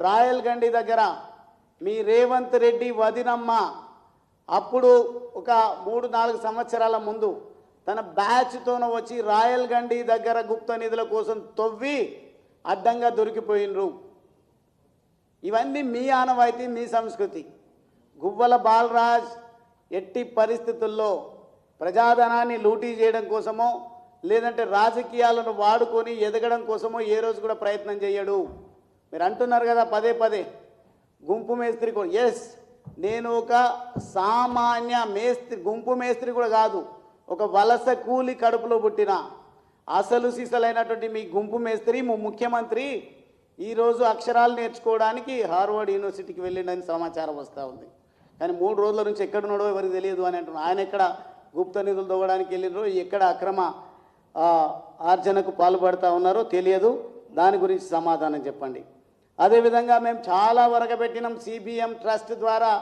Royal గండి దగ్గర మీ రేవంత్ రెడ్డి వదినమ్మ అప్పుడు ఒక 3-4 సంవత్సరాల ముందు తన బ్యాచ్తోన వచ్చి రాయల్ గండి దగ్గర గుప్త నిధుల కోసం తవ్వి అడ్డంగా దొరికిపోయినరు. ఇవన్నీ మీ ఆనవాయితీ, మీ సంస్కృతి. గువ్వల బాలరాజ్ ఎట్టి పరిస్థితుల్లో ప్రజాధనాన్ని లూటీ చేయడం కోసమో లేదంటే రాజకీయాలను వాడుకొని ఎదగడం కోసమో ఏ రోజు కూడా ప్రయత్నం చేయడు. మీరు అంటున్నారు కదా పదే పదే గుంపు మేస్త్రి కూడా. ఎస్, నేను ఒక సామాన్య మేస్త్రి, గుంపు మేస్త్రి కూడా కాదు, ఒక వలస కూలి కడుపులో పుట్టిన అసలు సిసలైనటువంటి మీ గుంపు మేస్త్రి ముఖ్యమంత్రి ఈరోజు అక్షరాలు నేర్చుకోవడానికి హార్వర్డ్ యూనివర్సిటీకి వెళ్ళిండని సమాచారం వస్తూ ఉంది. కానీ 3 రోజుల నుంచి ఎక్కడున్నాడో ఎవరికి తెలియదు అని అంటున్నారు. ఆయన ఎక్కడ గుప్త నిధులు తవ్వడానికి వెళ్ళినారో, ఎక్కడ అక్రమ ఆర్జనకు పాల్పడుతూ ఉన్నారో తెలియదు. దాని గురించి సమాధానం చెప్పండి. అదేవిధంగా మేము చాలా వరకు పెట్టినాం సిబిఎం ట్రస్ట్ ద్వారా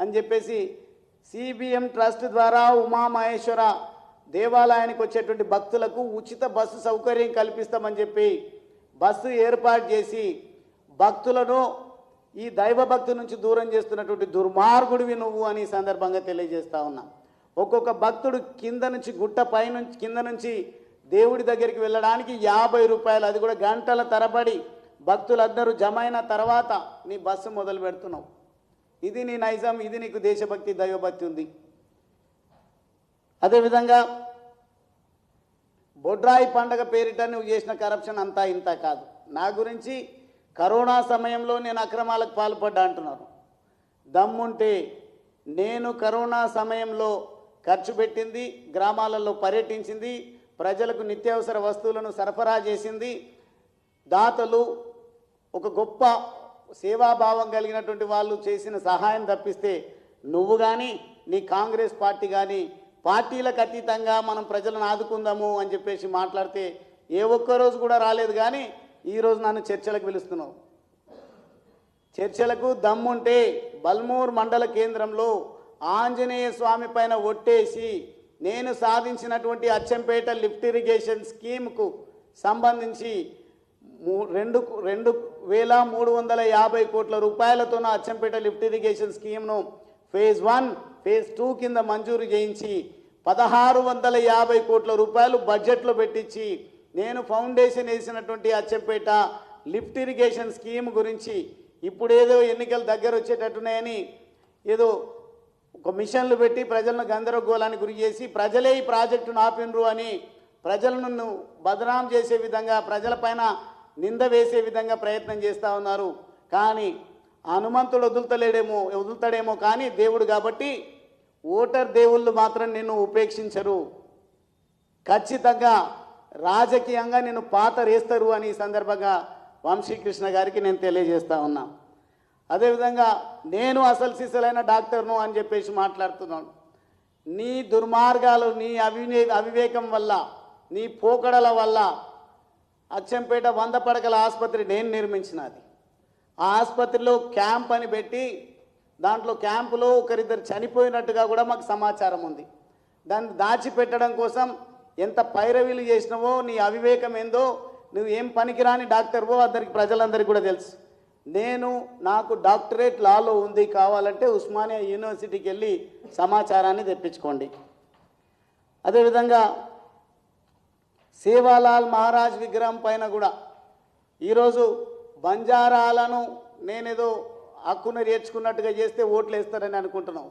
అని చెప్పేసి. సిబిఎం ట్రస్ట్ ద్వారా ఉమామహేశ్వర దేవాలయానికి వచ్చేటువంటి భక్తులకు ఉచిత బస్సు సౌకర్యం కల్పిస్తామని చెప్పి బస్సు ఏర్పాటు చేసి భక్తులను ఈ దైవభక్తి నుంచి దూరం చేస్తున్నటువంటి దుర్మార్గుడివి నువ్వు అని సందర్భంగా తెలియజేస్తా ఉన్నా. ఒక్కొక్క భక్తుడు కింద నుంచి గుట్ట పైనుంచి కింద నుంచి దేవుడి దగ్గరికి వెళ్ళడానికి 50 రూపాయలు, అది కూడా గంటల తరబడి భక్తులందరూ జమ అయిన తర్వాత నీ బస్సు మొదలు పెడుతున్నావు. ఇది నీ నైజం, ఇది నీకు దేశభక్తి దైవభక్తి ఉంది. అదేవిధంగా బొడ్రాయి పండగ పేరిట నువ్వు చేసిన కరప్షన్ అంతా ఇంత కాదు. నా గురించి కరోనా సమయంలో నేను అక్రమాలకు పాల్పడ్డా అంటున్నాను. దమ్ముంటే నేను కరోనా సమయంలో ఖర్చు పెట్టింది, గ్రామాలలో పర్యటించింది, ప్రజలకు నిత్యావసర వస్తువులను సరఫరా చేసింది, దాతలు ఒక గొప్ప సేవాభావం కలిగినటువంటి వాళ్ళు చేసిన సహాయం తప్పిస్తే నువ్వు కానీ నీ కాంగ్రెస్ పార్టీ కానీ పార్టీలకు అతీతంగా మనం ప్రజలను ఆదుకుందాము అని చెప్పేసి మాట్లాడితే ఏ ఒక్కరోజు కూడా రాలేదు. కానీ ఈరోజు నన్ను చర్చలకు పిలుస్తున్నావు. చర్చలకు దమ్ముంటే బల్మూర్ మండల కేంద్రంలో ఆంజనేయ స్వామి పైన ఒట్టేసి నేను సాధించినటువంటి అచ్చంపేట లిఫ్ట్ ఇరిగేషన్ స్కీమ్కు సంబంధించి 2,350 కోట్ల రూపాయలతో అచ్చంపేట లిఫ్ట్ ఇరిగేషన్ స్కీమ్ను ఫేజ్ 1, ఫేజ్ 2 కింద మంజూరు చేయించి 1,650 కోట్ల రూపాయలు బడ్జెట్లో పెట్టించి నేను ఫౌండేషన్ వేసినటువంటి అచ్చంపేట లిఫ్ట్ ఇరిగేషన్ స్కీమ్ గురించి ఇప్పుడేదో ఎన్నికలు దగ్గర వచ్చేటట్టున్నాయని ఏదో ఒక మిషన్లు పెట్టి ప్రజలను గందరగోళానికి గురి చేసి ప్రజలే ఈ ప్రాజెక్టును ఆపినరు అని ప్రజలను బదనాం చేసే విధంగా, ప్రజలపైన నింద వేసే విధంగా ప్రయత్నం చేస్తూ ఉన్నారు. కానీ హనుమంతుడు వదులుతాడేమో కానీ దేవుడు కాబట్టి ఓటర్ దేవుళ్ళు మాత్రం నిన్ను ఉపేక్షించరు. ఖచ్చితంగా రాజకీయంగా నిన్ను పాతరేస్తారు అని ఈ సందర్భంగా వంశీకృష్ణ గారికి నేను తెలియజేస్తా ఉన్నా. అదేవిధంగా నేను అసలు సిసలైన డాక్టర్ను అని చెప్పేసి మాట్లాడుతున్నాను. నీ దుర్మార్గాలు, నీ అవివేకం వల్ల, నీ పోకడల వల్ల అచ్చంపేట 100 పడకల ఆసుపత్రి నేను నిర్మించినది. ఆ ఆసుపత్రిలో క్యాంప్ అని పెట్టి దాంట్లో క్యాంపులో ఒకరిద్దరు చనిపోయినట్టుగా కూడా మాకు సమాచారం ఉంది. దాన్ని దాచిపెట్టడం కోసం ఎంత పైరవీలు చేసినావో, నీ అవివేకం ఏందో, నువ్వు ఏం పనికిరాని డాక్టర్వో ప్రజలందరికీ కూడా తెలుసు. నాకు డాక్టరేట్ లాలో ఉంది, కావాలంటే ఉస్మానియా యూనివర్సిటీకి వెళ్ళి సమాచారాన్ని తెప్పించుకోండి. అదేవిధంగా సేవాలాల్ మహారాజ్ విగ్రహం పైన కూడా ఈరోజు బంజారాలను నేనేదో హక్కును చేర్చుకున్నట్టుగా చేస్తే ఓట్లు వేస్తారని అనుకుంటున్నావు.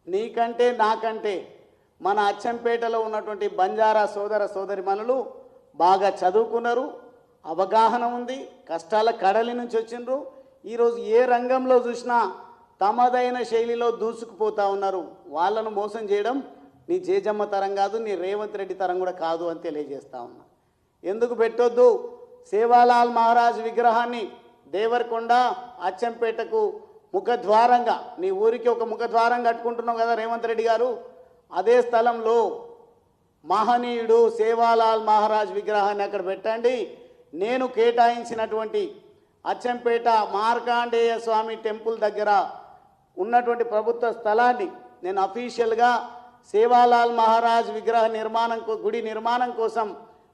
నీకంటే నాకంటే మన అచ్చంపేటలో ఉన్నటువంటి బంజారా సోదర సోదరిమణులు బాగా చదువుకున్నారు, అవగాహన ఉంది, కష్టాల కడలి నుంచి వచ్చిండ్రు. ఈరోజు ఏ రంగంలో చూసినా తమదైన శైలిలో దూసుకుపోతూ ఉన్నారు. వాళ్ళను మోసం చేయడం నీ జేజమ్మ తరం కాదు, నీ రేవంత్ రెడ్డి తరం కూడా కాదు అని తెలియజేస్తా ఉన్నా. ఎందుకు పెట్టొద్దు? సేవాలాల్ మహారాజ్ విగ్రహాన్ని దేవరకొండ అచ్చంపేటకు ముఖద్వారంగా, నీ ఊరికి ఒక ముఖద్వారం కట్టుకుంటున్నావు కదా రేవంత్ రెడ్డి గారు, అదే స్థలంలో మహనీయుడు సేవాలాల్ మహారాజ్ విగ్రహాన్ని అక్కడ పెట్టండి. నేను కేటాయించినటువంటి అచ్చంపేట మార్కాండేయ స్వామి టెంపుల్ దగ్గర ఉన్నటువంటి ప్రభుత్వ స్థలాన్ని నేను అఫీషియల్గా సేవాలాల్ మహారాజ్ విగ్రహ నిర్మాణం, గుడి నిర్మాణం కోసం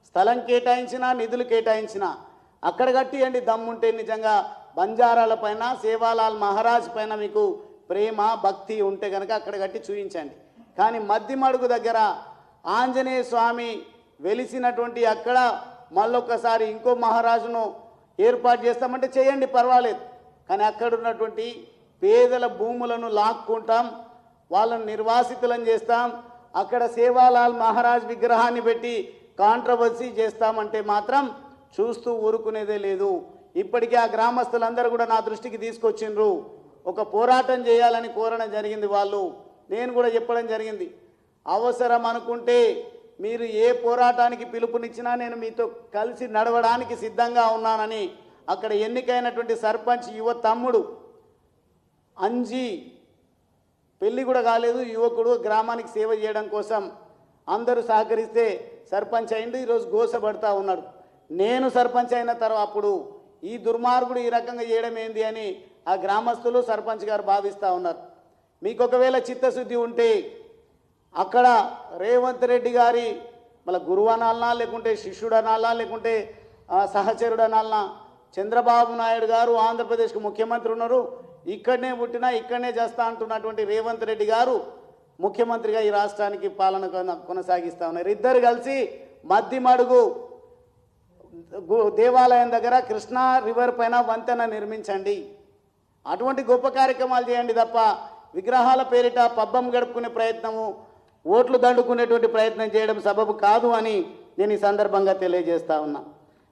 స్థలం కేటాయించిన, నిధులు కేటాయించిన, అక్కడ కట్టియండి. దమ్ముంటే నిజంగా బంజారాల పైన సేవాలాల్ మహారాజ్ పైన మీకు ప్రేమ భక్తి ఉంటే కనుక అక్కడ కట్టి చూపించండి. కానీ మద్దిమడుగు దగ్గర ఆంజనేయ స్వామి వెలిసినటువంటి అక్కడ మళ్ళొక్కసారి ఇంకో మహారాజును ఏర్పాటు చేస్తామంటే చేయండి, పర్వాలేదు. కానీ అక్కడ ఉన్నటువంటి పేదల భూములను లాక్కుంటాం, వాళ్ళను నిర్వాసితులను చేస్తాం, అక్కడ సేవాలాల్ మహారాజ్ విగ్రహాన్ని పెట్టి కాంట్రవర్సీ చేస్తామంటే మాత్రం చూస్తూ ఊరుకునేదే లేదు. ఇప్పటికే ఆ గ్రామస్తులందరూ కూడా నా దృష్టికి తీసుకొచ్చిండ్రు. ఒక పోరాటం చేయాలని కోరడం జరిగింది వాళ్ళు. నేను కూడా చెప్పడం జరిగింది, అవసరం అనుకుంటే మీరు ఏ పోరాటానికి పిలుపునిచ్చినా నేను మీతో కలిసి నడవడానికి సిద్ధంగా ఉన్నానని అక్కడ ఎన్నికైనటువంటి సర్పంచ్ యువ తమ్ముడు అంజీ, పెళ్ళి కూడా కాలేదు, యువకుడు, గ్రామానికి సేవ చేయడం కోసం అందరూ సహకరిస్తే సర్పంచ్ అయిండు. ఈరోజు గోసపడతా ఉన్నాడు. నేను సర్పంచ్ అయిన తర్వాత అప్పుడు ఈ దుర్మార్గుడు ఈ రకంగా చేయడం ఏంది అని ఆ గ్రామస్తులు సర్పంచ్ గారు భావిస్తూ ఉన్నారు. మీకు ఒకవేళ చిత్తశుద్ధి ఉంటే అక్కడ రేవంత్ రెడ్డి గారి మళ్ళీ గురువు అనాలనా, లేకుంటే శిష్యుడు అనాలనా, లేకుంటే సహచరుడు అనాలనా, చంద్రబాబు నాయుడు గారు ఆంధ్రప్రదేశ్కు ముఖ్యమంత్రి ఉన్నారు, ఇక్కడనే పుట్టినా ఇక్కడనే చేస్తా అంటున్నటువంటి రేవంత్ రెడ్డి గారు ముఖ్యమంత్రిగా ఈ రాష్ట్రానికి పాలన కొనసాగిస్తూ ఉన్నారు. ఇద్దరు కలిసి మద్దిమడుగు దేవాలయం దగ్గర కృష్ణా రివర్ పైన వంతెన నిర్మించండి. అటువంటి గొప్ప కార్యక్రమాలు చేయండి తప్ప విగ్రహాల పేరిట పబ్బం గడుపుకునే ప్రయత్నము, ఓట్లు దండుకునేటువంటి ప్రయత్నం చేయడం సబబు కాదు అని నేను ఈ సందర్భంగా తెలియజేస్తా ఉన్నా.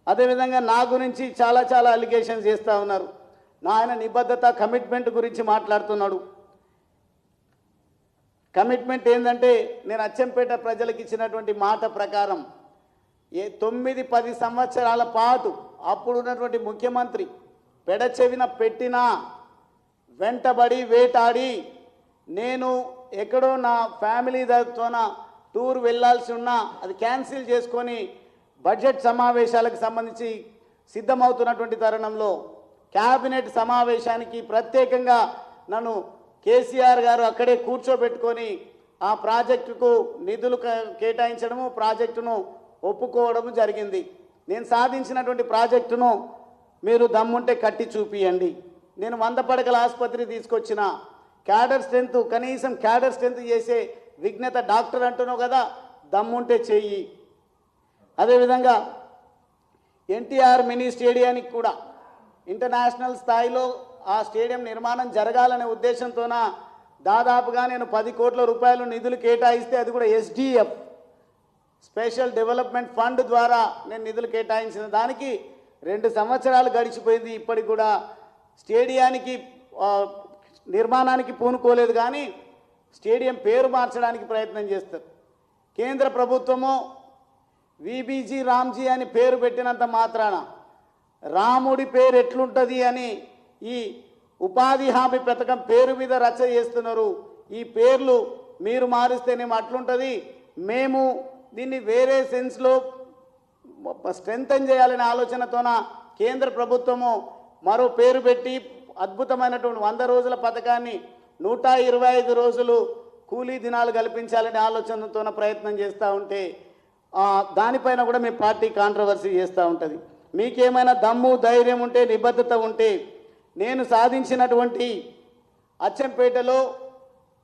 అదేవిధంగా నా గురించి చాలా అలిగేషన్స్ చేస్తూ ఉన్నారు. ఆయన నిబద్ధత, కమిట్మెంట్ గురించి మాట్లాడుతున్నాడు. కమిట్మెంట్ ఏంటంటే నేను అచ్చంపేట ప్రజలకు ఇచ్చినటువంటి మాట ప్రకారం 9-10 సంవత్సరాల పాటు అప్పుడున్నటువంటి ముఖ్యమంత్రి పెడచెవిన పెట్టినా వెంటబడి వేటాడి నేను ఎక్కడో నా ఫ్యామిలీ తోన టూర్ వెళ్ళాల్సి ఉన్నా అది క్యాన్సిల్ చేసుకొని బడ్జెట్ సమావేశాలకు సంబంధించి సిద్ధమవుతున్నటువంటి తరుణంలో క్యాబినెట్ సమావేశానికి ప్రత్యేకంగా నన్ను కేసీఆర్ గారు అక్కడే కూర్చోబెట్టుకొని ఆ ప్రాజెక్టుకు నిధులు కేటాయించడము, ప్రాజెక్టును ఒప్పుకోవడము జరిగింది. నేను సాధించినటువంటి ప్రాజెక్టును మీరు దమ్ముంటే కట్టి చూపియండి. నేను 100 పడకల ఆసుపత్రి తీసుకొచ్చిన, క్యాడర్ స్ట్రెంత్, కనీసం క్యాడర్ స్ట్రెంత్ చేసే విజ్ఞత డాక్టర్ అంటున్నావు కదా, దమ్ముంటే చెయ్యి. అదేవిధంగా ఎన్టీఆర్ మినీ స్టేడియానికి కూడా ఇంటర్నేషనల్ స్థాయిలో ఆ స్టేడియం నిర్మాణం జరగాలనే ఉద్దేశంతోన దాదాపుగా నేను 10 కోట్ల రూపాయలు నిధులు కేటాయిస్తే అది కూడా SDF స్పెషల్ డెవలప్మెంట్ ఫండ్ ద్వారా నేను నిధులు కేటాయించిన దానికి 2 సంవత్సరాలు గడిచిపోయింది. ఇప్పటికి కూడా స్టేడియానికి నిర్మాణానికి పూనుకోలేదు, కానీ స్టేడియం పేరు మార్చడానికి ప్రయత్నం చేస్తారు. కేంద్ర ప్రభుత్వము VBG రామ్జీ అని పేరు పెట్టినంత మాత్రాన రాముడి పేరు ఎట్లుంటుంది అని ఈ ఉపాధి హామీ పథకం పేరు మీద రచ్చ చేస్తున్నారు. ఈ పేర్లు మీరు మారుస్తేనేమో అట్లుంటుంది, మేము దీన్ని వేరే సెన్స్లో స్ట్రెంథన్ చేయాలనే ఆలోచనతోన కేంద్ర ప్రభుత్వము మరో పేరు పెట్టి అద్భుతమైనటువంటి 100 రోజుల పథకాన్ని 125 రోజులు కూలీ దినాలు కల్పించాలనే ఆలోచనతోన ప్రయత్నం చేస్తూ ఉంటే దానిపైన కూడా మీ పార్టీ కాంట్రవర్సీ చేస్తూ ఉంటుంది. మీకేమైనా దమ్ము, ధైర్యం ఉంటే, నిబద్ధత ఉంటే నేను సాధించినటువంటి అచ్చంపేటలో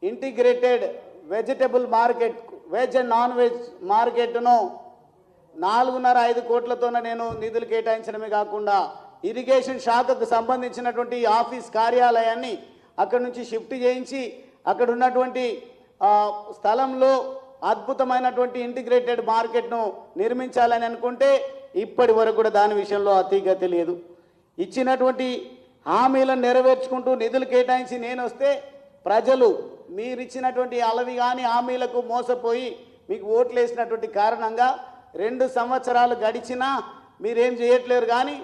integrated vegetable market, veg and non veg మార్కెట్ను 4.5 కోట్లతోనే నేను నిధులు కేటాయించడమే కాకుండా ఇరిగేషన్ శాఖకు సంబంధించినటువంటి ఆఫీస్ కార్యాలయాన్ని అక్కడి నుంచి షిఫ్ట్ చేయించి అక్కడ ఉన్నటువంటి స్థలంలో అద్భుతమైనటువంటి ఇంటిగ్రేటెడ్ మార్కెట్ను నిర్మించాలని అనుకుంటే ఇప్పటి వరకు కూడా దాని విషయంలో అతిగతి లేదు. ఇచ్చినటువంటి హామీలను నెరవేర్చుకుంటూ నిధులు కేటాయించి నేను వస్తే ప్రజలు మీరిచ్చినటువంటి అలవి కానీ హామీలకు మోసపోయి మీకు ఓట్లు వేసినటువంటి కారణంగా 2 సంవత్సరాలు గడిచినా మీరేం చేయట్లేరు. కానీ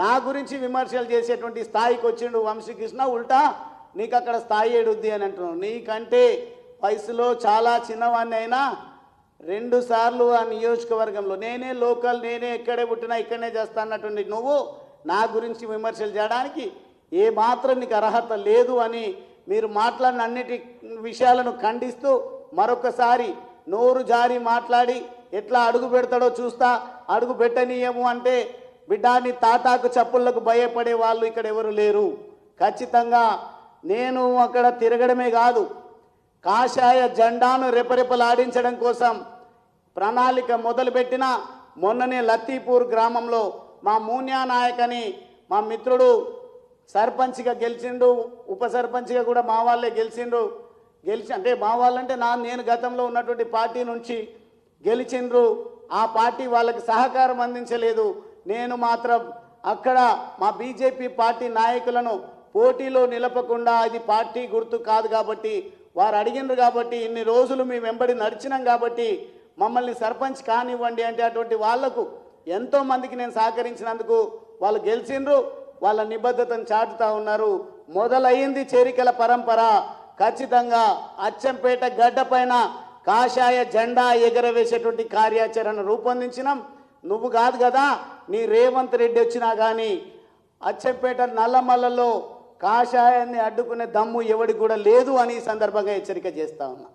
నా గురించి విమర్శలు చేసేటువంటి స్థాయికి వచ్చిండు వంశీకృష్ణ. ఉల్టా నీకు అక్కడ స్థాయి ఏడుద్ది అని అంటున్నావు. నీకంటే వయసులో చాలా చిన్నవాడిని అయినా 2 సార్లు ఆ నియోజకవర్గంలో నేనే లోకల్, నేనే ఎక్కడే పుట్టినా ఇక్కడనే చేస్తా అన్నటువంటి నువ్వు నా గురించి విమర్శలు చేయడానికి ఏమాత్రం నీకు అర్హత లేదు అని మీరు మాట్లాడిన అన్నిటి విషయాలను ఖండిస్తూ మరొకసారి నోరు జారి మాట్లాడి ఎట్లా అడుగు పెడతాడో చూస్తా, అడుగు పెట్టనీయము అంటే బిడ్డాని తాటాకు చప్పుళ్లకు భయపడే వాళ్ళు ఇక్కడ ఎవరు లేరు. ఖచ్చితంగా నేను అక్కడ తిరగడమే కాదు, కాషాయ జెండాను రెపరెపలాడించడం కోసం ప్రణాళిక మొదలుపెట్టిన. మొన్ననే లత్తీపూర్ గ్రామంలో మా మూన్యా నాయక్ అని మా మిత్రుడు సర్పంచ్గా గెలిచిండు, ఉప సర్పంచ్గా కూడా మా వాళ్ళే గెలిచిండ్రు. అంటే మా వాళ్ళంటే నేను గతంలో ఉన్నటువంటి పార్టీ నుంచి గెలిచిండ్రు. ఆ పార్టీ వాళ్ళకి సహకారం అందించలేదు. నేను మాత్రం అక్కడ మా బీజేపీ పార్టీ నాయకులను పోటీలో నిలపకుండా, ఇది పార్టీ గుర్తు కాదు కాబట్టి వారు అడిగినారు కాబట్టి ఇన్ని రోజులు మేము వెంబడి నడిచినాం కాబట్టి మమ్మల్ని సర్పంచ్ కానివ్వండి అంటే అటువంటి వాళ్లకు ఎంతోమందికి నేను సహకరించినందుకు వాళ్ళు గెలిచిండ్రు. వాళ్ళ నిబద్ధతను చాటుతూ ఉన్నారు. మొదలైంది చేరికల పరంపర. ఖచ్చితంగా అచ్చంపేట గడ్డపైన కాషాయ జెండా ఎగరవేసేటువంటి కార్యాచరణ రూపొందించినాం. నువ్వు కాదు కదా, నీ రేవంత్ రెడ్డి వచ్చినా కానీ అచ్చంపేట నల్లమల్లలో కాషాయాన్ని అడ్డుకునే దమ్ము ఎవడికి కూడా లేదు అని ఈ సందర్భంగా హెచ్చరిక చేస్తా ఉన్నా.